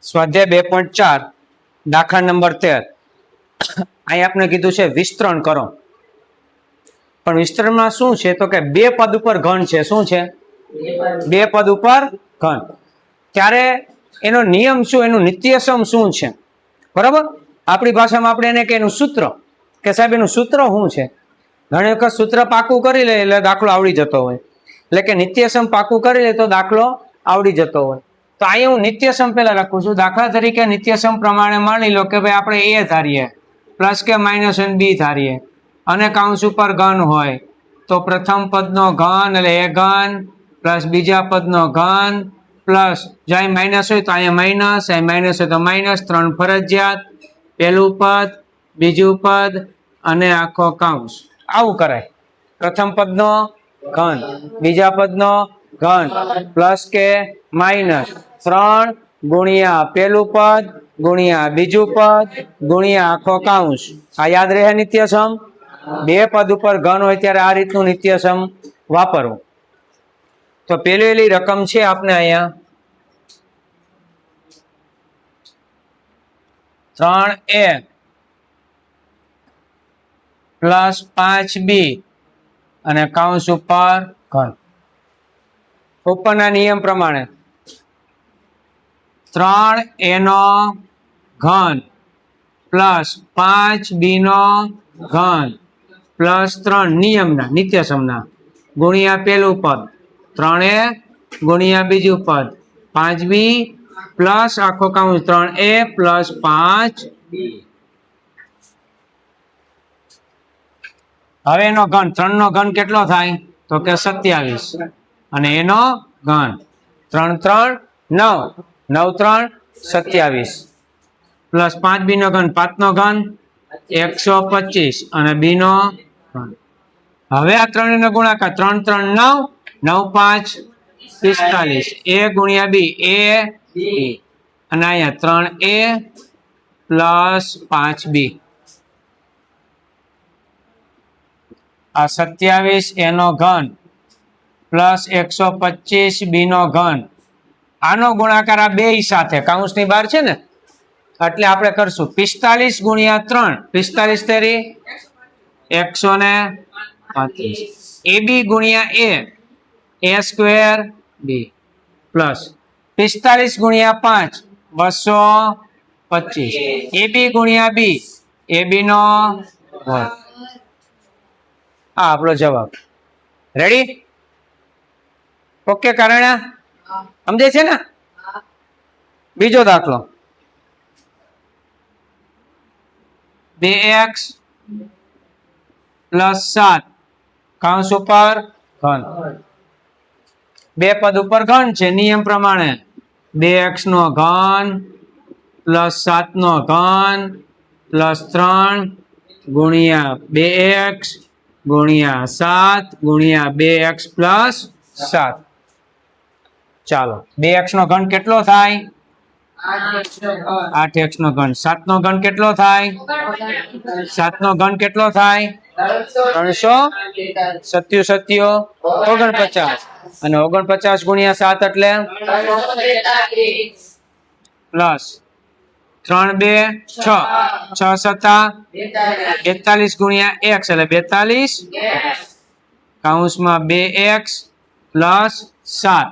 સ્વાધ્યાય 2.4 દાખલા નંબર 13. અહીં આપણે કીધું છે વિસ્તરણ કરો, પણ વિસ્તરણમાં શું છે તો કે બે પદ ઉપર ઘન છે. શું છે? બે પદ ઉપર ઘન. ત્યારે એનો નિયમ શું, એનું નિત્યસમ શું છે? બરાબર, આપણી ભાષામાં આપણે એને કે એનું સૂત્ર, કે સાહેબ એનું સૂત્ર શું છે. ઘણી વખત સૂત્ર પાકું કરી લે એટલે દાખલો આવડી જતો હોય, એટલે કે નિત્યસમ પાકું કરી લે તો દાખલો આવડી જતો હોય. તો અહીંયા હું નિત્યસમ પેલા લખું છું. દાખલા તરીકે નિત્યસમ પ્રમાણે માની લો કે ભાઈ આપણે એ ધારીએ પ્લસ કે માઇનસ બી ધારીએ અને કાઉન્સ ઉપર ઘન હોય તો પ્રથમ પદનો ઘન એટલે એ ઘન પ્લસ બીજા પદનો ઘન પ્લસ જો અહીં માઇનસ હોય તો અહીંયા માઇનસ, અહીં માઇનસ હોય તો માઇનસ, 3 ફરજિયાત, પહેલું પદ, બીજું પદ અને આખો કાઉન્સ. આવું કરાય. પ્રથમ પદનો ઘન, બીજા પદનો ઘન પ્લસ કે માઇનસ 3 ગુણ્યા પહેલું પદ ગુણ્યા બીજું પદ ગુણ્યા આખો કાઉન્સ. આ યાદ રહે નિત્યસમ. બે પદ ઉપર ઘન હોય ત્યારે આ રીતનું નિત્યસમ વાપરવું. તો પેલી રકમ છે આપણે અહીંયા 3a પ્લસ 5b અને કાઉન્સ ઉપર ઘન. ઉપરના નિયમ પ્રમાણે 3a નો ઘન પ્લસ 5b નો ઘન પ્લસ 3 નિયમના નિત્યસમના ગુણ્યા પેલું પદ 3a ગુણ્યા બીજું પદ 5b પ્લસ આખો કાઉન્સ 3a પ્લસ 5b. હવે એનો ઘન 3 નો ઘન કેટલો થાય તો કે 27 અને એનો ઘન 3 3 9 9 3 27 પ્લસ 5b નો ઘન 5 નો ઘન 125 અને b નો ઘન. હવે આ 3 નો ગુણાકાર 3 3 9 9 5 45 a ગુણ્યા b a b અને અહીંયા 3a પ્લસ 5b. આ 27 એનો ઘન પ્લસ 125 બી નો ઘન. આનો ગુણાકાર આ બે સાથે કાઉન્સની બહાર છે ને એટલે આપણે કરશું 45 ગુણ્યા 3 45 તેરી 135 ab ગુણ્યા a સ્ક્વેર b પ્લસ 45 ગુણ્યા 5 225 ab ગુણ્યા b ab નો વર્ગ. આ આપણો જવાબ. રેડી? ઓકે કારણ સમજે છે ને? બીજો દાખલો 2x પ્લસ 7 કાઉન્સ ઉપર ઘન. બે પદ ઉપર ઘન છે નિયમ પ્રમાણે 2x નો ઘન પ્લસ 7 નો ઘન પ્લસ 3 ગુણ્યા 2x ગુણ્યા 7 ગુણ્યા 2x પ્લસ 7. ચાલો 2x નો ઘન કેટલો થાય? 8x નો ઘન. 7 નો ઘન કેટલો થાય? 7 નો ઘન કેટલો થાય? 377 49 અને 49 ગુણ્યા 7 એટલે પ્લસ 3 2 6 6 7 42 ગુણ્યા x એટલે 42 કાઉન્સમાં 2x પ્લસ 7.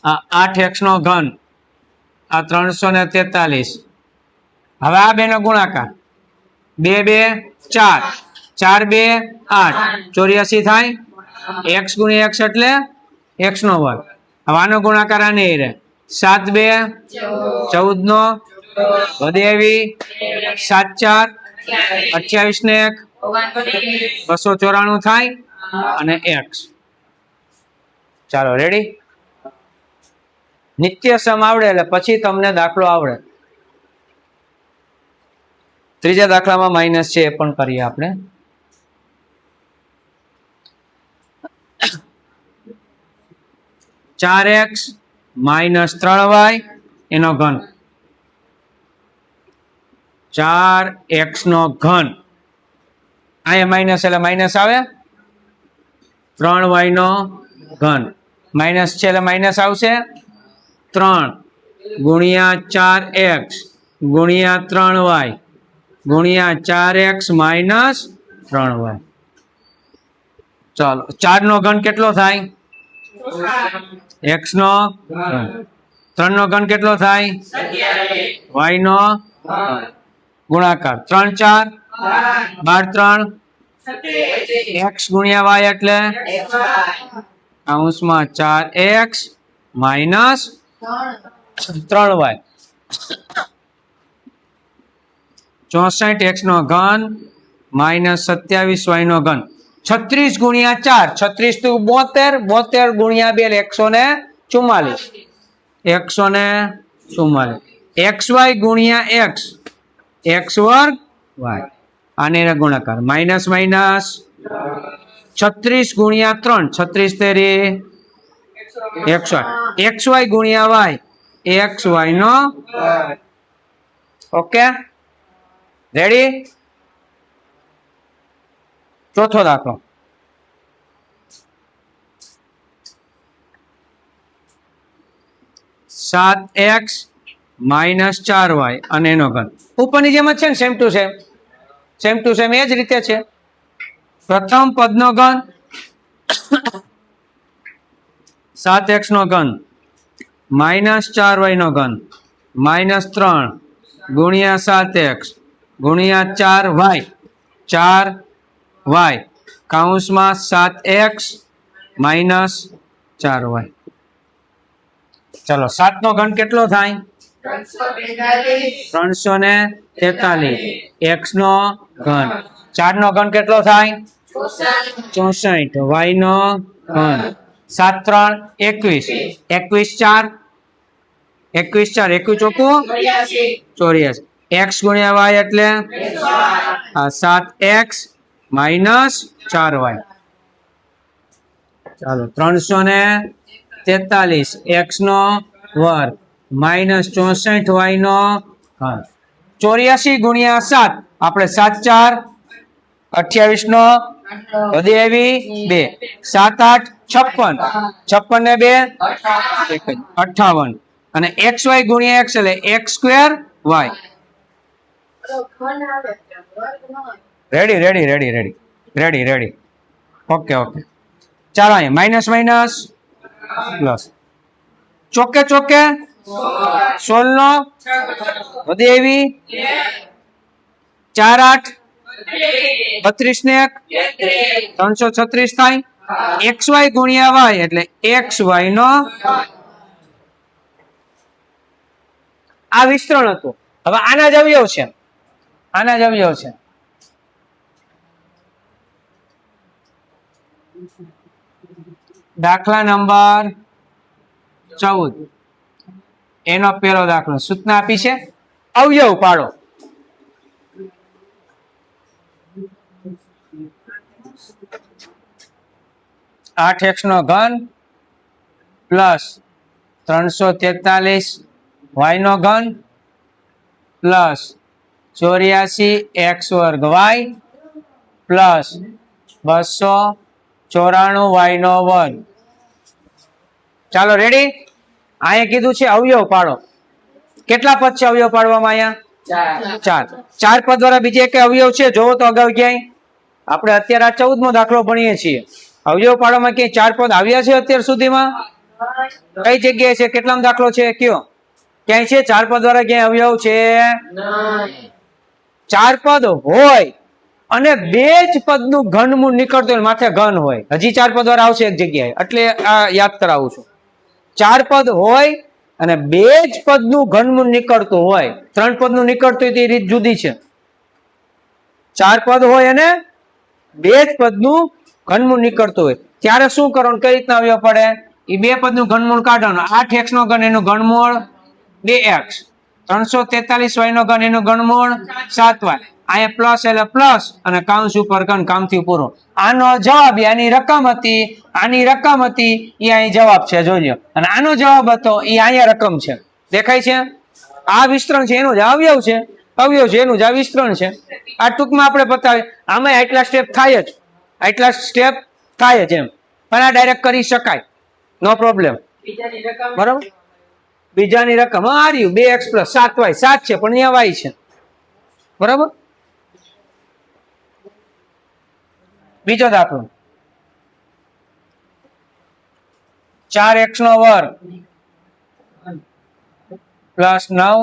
આ 8x નો ઘન આ 343. હવે આ બે નો ગુણાકાર 2 2 4 4 2 8 84 થાય. x ગુણ્યા x એટલે x નો વર્ગ. હવે આનો ગુણાકાર આને રહે 7 2 14 નો વધે એવી 7 4 28 ને 1 294 થાય અને x. ચાલો રેડી? નિત્યસમ આવડે એટલે પછી તમને દાખલો આવડે. ત્રીજા દાખલામાં માઇનસ છે એ પણ કરીએ આપણે. 4x માઇનસ 3y એનો ઘન 4x નો ઘન અહીંયા માઇનસ એટલે માઇનસ આવે 3y નો ઘન માઇનસ છે એટલે માઇનસ આવશે 3 ગુણ્યા 4x ગુણ્યા 3y ગુણ્યા 4x માઇનસ 3y. ચાલો 4 નો ઘન કેટલો થાય x નો ઘન 3 નો ઘન કેટલો થાય y નો ગુણાકાર 3 4 12 3 x ગુણ્યા y એટલે કૌંસમાં 4x માઇનસ 3y 64x નો ઘન માઇનસ 27y નો ઘન 36 ગુણ્યા 4 36 તો 72 72 ગુણ્યા 2 144 xy ગુણ્યા x x વર્ગ y આને ગુણાકાર માઇનસ માઇનસ 36 ગુણ્યા 3 36 તેરી 108 xy ગુણ્યા y xy નો ઓકે રેડી. ચોથો દાખલો 7x માઇનસ 4y અને એનો ઘન ઉપરની જેમ જ છે ને સેમ ટુ સેમ એ જ રીતે છે. પ્રથમ પદનો ઘન 7x નો ઘન માઇનસ 4y નો ઘન માઇનસ 3 ગુણ્યા 7x ગુણ્યા 4y 4y કૌંસમાં 7x માઇનસ 4y. ચલો 7 નો ઘન કેટલો થાય 343 x નો ઘન 4 નો ઘન કેટલો થાય 64 y નો ઘન 7 3 21 21 4 ચોર્યાસી x ગુણ્યા y એટલે 7x માઇનસ 4y. ચાલો 343 x નો વર્ગ માઇનસ 64y નો ઘન 84 ગુણ્યા 7 આપણે 7 4 28 નો વધી આવી 2 7 8 56 ને 2 58 અને xy ગુણ્યા x એટલે x square y. Ready okay ચાલો અહીંયા માઇનસ માઇનસ પ્લસ ચોકે 16 નો વધી આવી 4 8 32 ને 336 થાય xy ગુણ્યા y એટલે xy નો આ વિસ્તરણ હતું. હવે આના જ અવયવ છે દાખલા નંબર 14 એનો પહેલો દાખલો સૂચના આપી છે અવયવ પાડો. આઠ x નો ઘન પ્લસ 343 y નો ઘન પ્લસ 84 x વર્ગ y પ્લસ 294 y નો વર્ગ. ચાલો રેડી. અહીંયા કીધું છે અવયવ પાડો. કેટલા પદ છે અવયવ પાડવામાં? અહીંયા ચાર પદ દ્વારા બીજે એક અવયવ છે જોવો તો અગાઉ ક્યાંય આપણે અત્યારે આ 14મો દાખલો ભણીએ છીએ. અવયવ પાડવામાં ક્યાંય ચાર પદ આવ્યા છે અત્યાર સુધીમાં? કઈ જગ્યાએ છે? કેટલામો દાખલો છે કયો? ક્યાંય છે ચાર પદ દ્વારા ક્યાંય અવયવ છે? ચાર પદ હોય અને બે જ પદનું ઘનમૂળ નીકળતું હોય માથે ઘન હોય. હજી ચાર પદ દ્વારા આવશે એક જગ્યાએ એટલે આ યાદ કરાવું છું. ચાર પદ હોય અને બે જ પદનું ઘનમૂળ નીકળતું હોય. ત્રણ પદનું નીકળતું હોય તે રીત જુદી છે. ચાર પદ હોય અને બે જ પદનું ઘનમૂળ નીકળતું હોય ત્યારે શું કરવાનું, કઈ રીતના અવયવ પડે? એ બે પદનું ઘનમૂળ કાઢવાનું. 8x નો ઘન એનું ઘનમૂળ 2x, 343y નો ઘન એનું ઘનમૂળ 7y. અહીંયા પ્લસ એટલે પ્લસ અને કાઉન્સ ઉપર ઘન, કામથી પૂરું. આનો જવાબ આની રકમ હતી, આની રકમ હતી, એ અહીં જવાબ છે જોજો. અને આનો જવાબ હતો એ અહીંયા રકમ છે. દેખાય છે? આ વિસ્તરણ છે એનું જ અવયવ છે, અવયવ છે એનું જ આ વિસ્તરણ છે. આ ટૂંકમાં આપણે બતાવીએ. આમાં આટલા સ્ટેપ થાય જ, આટલા સ્ટેપ થાય જ એમ, પણ આ ડાયરેક્ટ કરી શકાય, નો પ્રોબ્લેમ. બરાબર? બીજાની રકમ આ રહ્યું 2x + 7y, 7 છે પણ અહીંયા y છે. બરાબર? બીજો દાખલો 4x² + 9,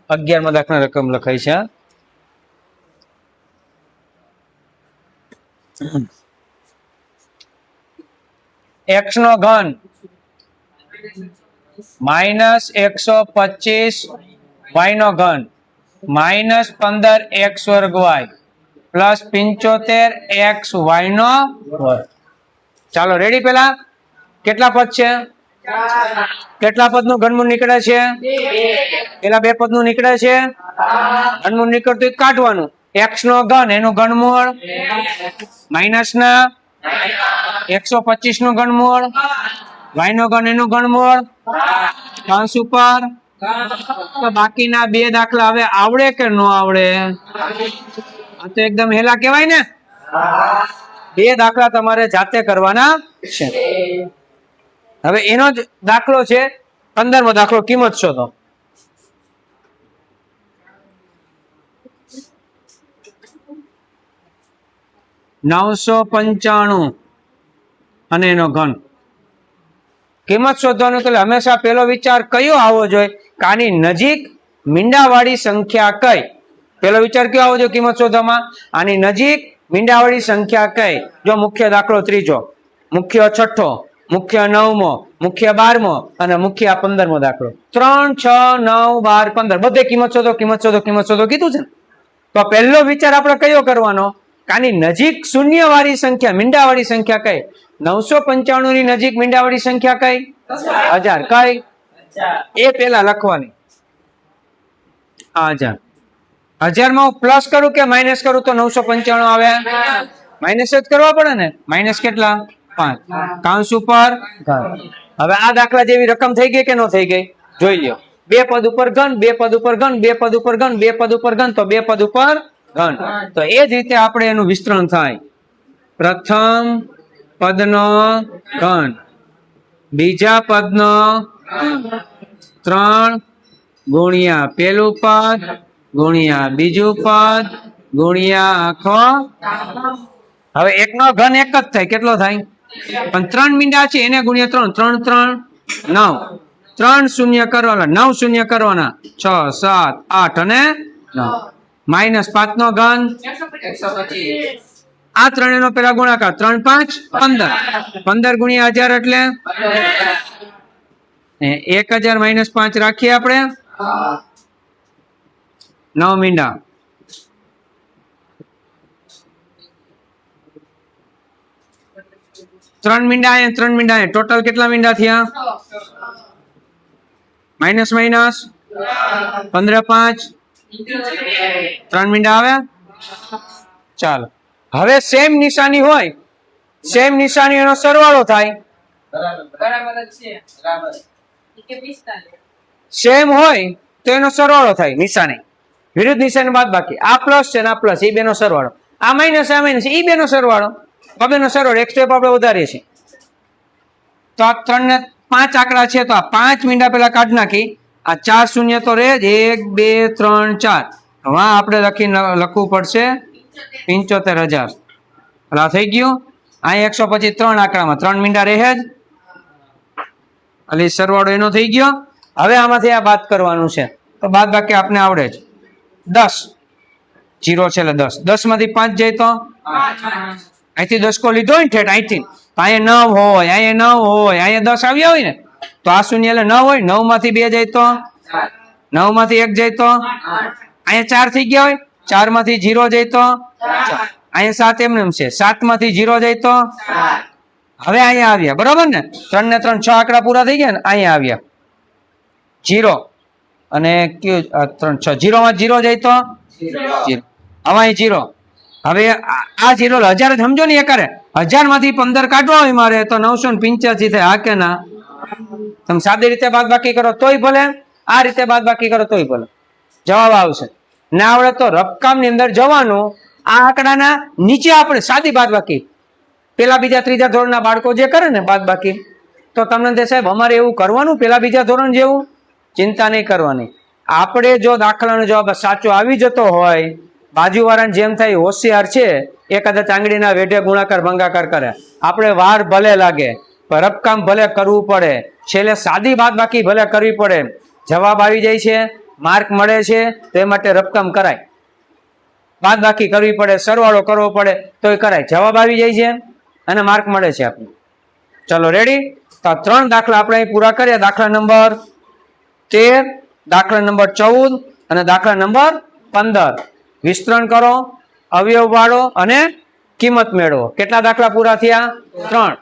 11 દાખલા રકમ લખાઈ છે. x³ -125 y³ -15x² + 75xy². ચાલો રેડી? પેલા કેટલા પદ છે? કેટલા પદનું ઘનમૂળ નીકળે છે? પેલા બે પદનું નીકળે છે. ઘનમૂળ નીકળતું કાઢવાનું. x³ એનું ઘનમૂળ માઇનસના 125 નું ઘનમૂળ, y³ એનું ઘનમૂળ કૌંસ ઉપર. તો બાકીના બે દાખલા હવે આવડે કે ન આવડે? આ તો એકદમ હેલા કહેવાય ને. બે દાખલા તમારે જાતે કરવાના છે. હવે એનો જ દાખલો છે 15મો દાખલો, કિંમત શોધો. $995 અને એનો ઘન. કિંમત શોધવાનું એટલે હંમેશા પેલો વિચાર કયો આવવો જોઈએ? કે આની નજીક મીંડાવાળી સંખ્યા કઈ? પેલો વિચાર કયો આવવો જોઈએ કિંમત શોધવામાં? આની નજીક મીંડાવાળી સંખ્યા કઈ? જો મુખ્ય દાખલો ત્રીજો, મુખ્ય છઠ્ઠો, મુખ્ય 9મો, મુખ્ય 12મો અને મુખ્ય 15મો દાખલો. 3, 6, 9, 12, 15 બધે કિંમત શોધો, કિંમત શોધો, કિંમત શોધો કીધું છે. તો પહેલો વિચાર આપણે કયો કરવાનો? આની નજીક શૂન્યવાળી સંખ્યા, મીંડાવાળી સંખ્યા કઈ? 995 ની નજીક મીંડાવાળી સંખ્યા કઈ? 1000. કઈ? એ પેલા લખવાની. 1000. 1000 માં હું પ્લસ કરું કે માઇનસ કરું તો 995 આવે? માઇનસ જ કરવા પડે ને. માઇનસ કેટલા? 5. કૌંસ ઉપર ઘન. હવે આ દાખલા જેવી રકમ થઈ ગઈ કે ન થઈ ગઈ? જોઈ લ્યો. બે પદ ઉપર ઘન, બે પદ ઉપર ઘન, બે પદ ઉપર ઘન, બે પદ ઉપર ઘન, તો બે પદ ઉપર ઘન. તો એ જ રીતે આપણે એનું વિસ્તરણ થાય. પ્રથમ પદનો ઘન, બીજા પદનો 3 ગુણ્યા પેલું પદ ગુણ્યા બીજું પદ ગુણ્યા આખો. હવે એકનો ઘન એક જ થાય. કેટલો થાય? પણ 3 મીંડા છે એને ગુણ્યા 3, 3, 3, 9. 3 શૂન્ય કરવાના, 9 શૂન્ય કરવાના, 6, 7, 8 અને 9. -5 નો ઘન 125. આ ત્રણેયનો પેલા ગુણાકાર 3, 5, 15. 15 ગુણ્યા 1000 એટલે 1000 - 5 રાખીએ આપણે. 9 મીંડા. ત્રણ મીંડા એ 3 મીંડા એ ટોટલ કેટલા મીંડા થયા? માઇનસ 15, 5, 3 મીંડા આવે. ચાલો હવે સેમ નિશાની હોય, સેમ નિશાની એનો સરવાળો થાય. સેમ હોય તો એનો સરવાળો થાય. નિશાની વિરુદ્ધ નિશાની બાદ બાકી. આ પ્લસ છે ને આ પ્લસ, એ બેનો સરવાળો. આ માઇનસ, આ માઇનસ, એ બેનો સરવાળો. બેનો સરવાળો એક સ્ટેપ આપણે વધારીએ છીએ. તો આ 3 ને 5 આંકડા છે તો આ 5 મીંડા પેલા કાઢ નાખી. આ 4 શૂન્ય તો રહે જ. 1, 2, 3, 4. હવે આપણે લખવું પડશે 75,000. આ થઈ ગયું. અહીં 125 3 આંકડામાં 3 મીંડા રહે જ. એટલે સરવાળો એનો થઈ ગયો. હવે આમાંથી આ બાદ કરવાનું છે તો બાદ બાકી આપણે આવડે જ. 10 0 છે એટલે 10. 10 માંથી 5 જાય તો અહીંથી 10 કો લીધો હોય ને ઠેઠ અહીંથી, તો અહીંયા 9 હોય, અહીંયા 9 હોય, અહીંયા 10 આવ્યા હોય ને, તો આ શૂન્ય એટલે 9 હોય. 9 માંથી 2 જાય તો 9 માંથી 1 જાય તો અહીંયા 4 થઈ ગયા હોય. 4 માંથી 0 જાય તો અહીંયા 7 એમ છે. 7 માંથી 0 જાય તો હવે અહીંયા આવ્યા. બરોબર ને? 3 ને 3 6 આંકડા પૂરા થઈ ગયા ને. અહીંયા આવ્યા 0 અને 3 6. 0 માં 0 જાય તો હવે 0. હવે આ 0 1000 જ સમજો ને એકારે 1000 માંથી 15 કાઢવા હોય મારે તો 985 થાય. હા કે ના? તમે સાદી રીતે બાદબાકી કરો તોય ભલે, આ રીતે બાદબાકી કરો તોય ભલે, જવાબ આવશે. ના આવડે તો રકમ ની અંદર જવાનું, આ આંકડાના નીચે આપણે સાદી બાદબાકી પેલા બીજા ત્રીજા ધોરણના બાળકો જે કરે ને બાદબાકી, તો તમને તે સાહેબ અમારે એવું કરવાનું પેલા બીજા ધોરણ જેવું? ચિંતા નહીં કરવાની. આપણે જો દાખલાનો જવાબ સાચો આવી જતો હોય, બાજુવાળાને જેમ થાય હોશિયાર છે એ કદાચ આંગળીના વેઢે ગુણાકાર ભંગાકાર કરે, આપણે વાર ભલે લાગે પણ રકમ ભલે કરવું પડે, છેલ્લે સાદી બાદબાકી ભલે કરવી પડે, જવાબ આવી જાય છે, માર્ક મળે છે, તો એ માટે રકમ કરાય. બાદબાકી કરવી પડે, સરવાળો કરવો પડે તોય કરાય, જવાબ આવી જાય છે અને માર્ક મળે છે આપણે. ચલો રેડી? તો 3 દાખલા આપણે અહીં પૂરા કર્યા. દાખલા નંબર 13, દાખલા નંબર 14 અને દાખલા નંબર 15. વિસ્તરણ કરો, અવયવ વાળો અને કિંમત મેળવો. કેટલા દાખલા પૂરા થયા? 3.